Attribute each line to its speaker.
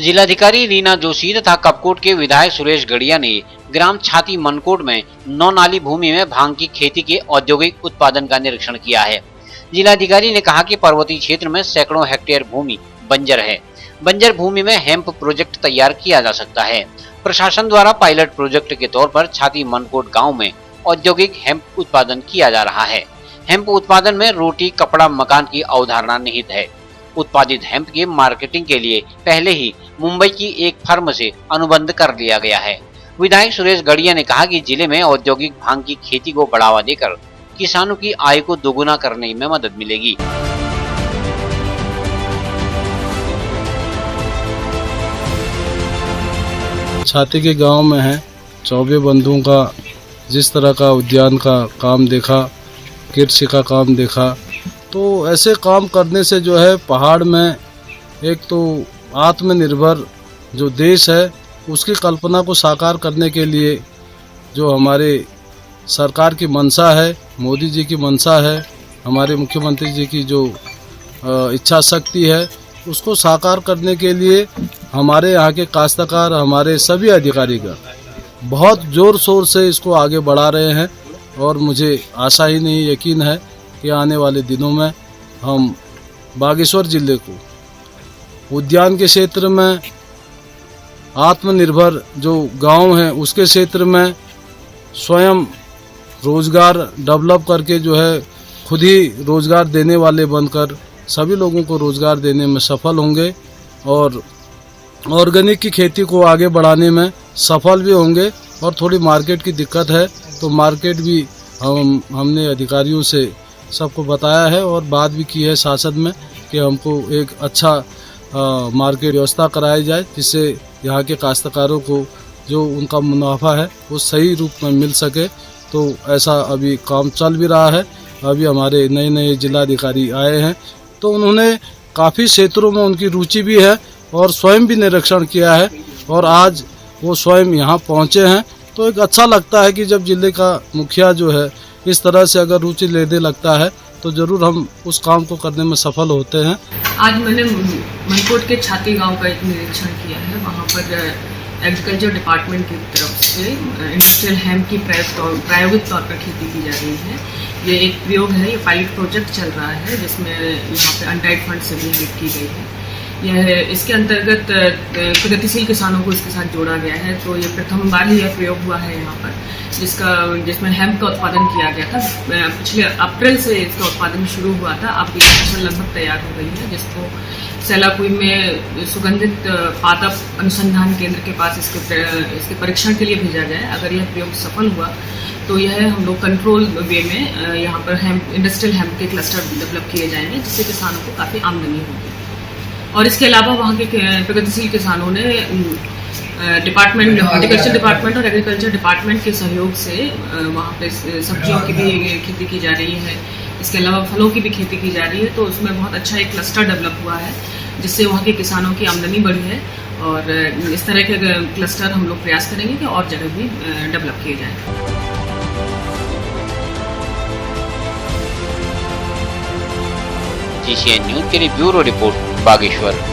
Speaker 1: जिलाधिकारी रीना जोशी तथा कपकोट के विधायक सुरेश गढ़िया ने ग्राम छाती मनकोट में 9 नाली भूमि में भांग की खेती के औद्योगिक उत्पादन का निरीक्षण किया है। जिलाधिकारी ने कहा कि पर्वतीय क्षेत्र में सैकड़ों हेक्टेयर भूमि बंजर है। बंजर भूमि में हेम्प प्रोजेक्ट तैयार किया जा सकता है। प्रशासन द्वारा पायलट प्रोजेक्ट के तौर पर छाती मनकोट गाँव में औद्योगिक हेम्प उत्पादन किया जा रहा है। हेम्प उत्पादन में रोटी, कपड़ा, मकान की अवधारणा निहित है। उत्पादित हेम्प की मार्केटिंग के लिए पहले ही मुंबई की एक फर्म से अनुबंध कर लिया गया है। विधायक सुरेश गढ़िया ने कहा कि जिले में औद्योगिक भांग की खेती को बढ़ावा देकर किसानों की आय को दोगुना करने में मदद मिलेगी।
Speaker 2: छाती के गांव में है, चौबे बंधुओं का जिस तरह का उद्यान का काम देखा, कृषि का काम देखा, तो ऐसे काम करने से जो है पहाड़ में एक तो आत्मनिर्भर जो देश है उसकी कल्पना को साकार करने के लिए जो हमारे सरकार की मंशा है, मोदी जी की मंशा है, हमारे मुख्यमंत्री जी की जो इच्छा शक्ति है, उसको साकार करने के लिए हमारे यहाँ के काश्तकार, हमारे सभी अधिकारीगण बहुत ज़ोर शोर से इसको आगे बढ़ा रहे हैं। और मुझे आशा ही नहीं, यकीन है कि आने वाले दिनों में हम बागेश्वर जिले को उद्यान के क्षेत्र में, आत्मनिर्भर जो गांव हैं उसके क्षेत्र में स्वयं रोजगार डेवलप करके जो है खुद ही रोजगार देने वाले बनकर सभी लोगों को रोजगार देने में सफल होंगे और ऑर्गेनिक की खेती को आगे बढ़ाने में सफल भी होंगे। और थोड़ी मार्केट की दिक्कत है तो मार्केट भी हमने अधिकारियों से सबको बताया है और बात भी की है शासन में कि हमको एक अच्छा मार्केट व्यवस्था कराई जाए जिससे यहाँ के काश्तकारों को जो उनका मुनाफा है वो सही रूप में मिल सके। तो ऐसा अभी काम चल भी रहा है। अभी हमारे नए जिलाधिकारी आए हैं तो उन्होंने काफ़ी क्षेत्रों में उनकी रुचि भी है और स्वयं भी निरीक्षण किया है और आज वो स्वयं यहाँ पहुँचे हैं। तो एक अच्छा लगता है कि जब जिले का मुखिया जो है इस तरह से अगर रुचि लेने लगता है तो ज़रूर हम उस काम को करने में सफल होते हैं।
Speaker 3: आज मैंने मनकोट के छाती गांव का एक निरीक्षण किया है। वहां पर एग्रीकल्चर डिपार्टमेंट की तरफ से इंडस्ट्रियल हेम्प की प्रायोगिक तौर पर खेती की जा रही है। ये एक प्रयोग है, ये पायलट प्रोजेक्ट चल रहा है जिसमें यहाँ पे अनटाइड फंड से भी हेल्प की गई है। इसके अंतर्गत प्रगतिशील किसानों को इसके साथ जोड़ा गया है। तो ये प्रथम बार ही यह प्रयोग हुआ है यहाँ पर जिसमें हेम्प का उत्पादन किया गया था। पिछले अप्रैल से इसका उत्पादन शुरू हुआ था। अब ये फसल लगभग तैयार हो गई है जिसको सेलाकुई में सुगंधित पादप अनुसंधान केंद्र के पास इसके परीक्षण के लिए भेजा गया है। अगर यह प्रयोग सफल हुआ तो यह हम लोग कंट्रोल वे में यहाँ पर इंडस्ट्रियल हेम्प के क्लस्टर डेवलप किए जाएंगे जिससे किसानों को काफ़ी आमदनी होगी। और इसके अलावा वहाँ के प्रगतिशील किसानों ने डिपार्टमेंट, हॉर्टिकल्चर डिपार्टमेंट और एग्रीकल्चर डिपार्टमेंट के सहयोग से वहाँ पे सब्जियों की भी खेती की जा रही है। इसके अलावा फलों की भी खेती की जा रही है। तो उसमें बहुत अच्छा et क्लस्टर डेवलप हुआ है जिससे वहाँ के किसानों की आमदनी बढ़ी है। और इस तरह के क्लस्टर हम लोग प्रयास करेंगे कि और जगह भी डेवलप किए जाएँ।
Speaker 1: GCN न्यूज के लिए ब्यूरो रिपोर्ट, बागेश्वर।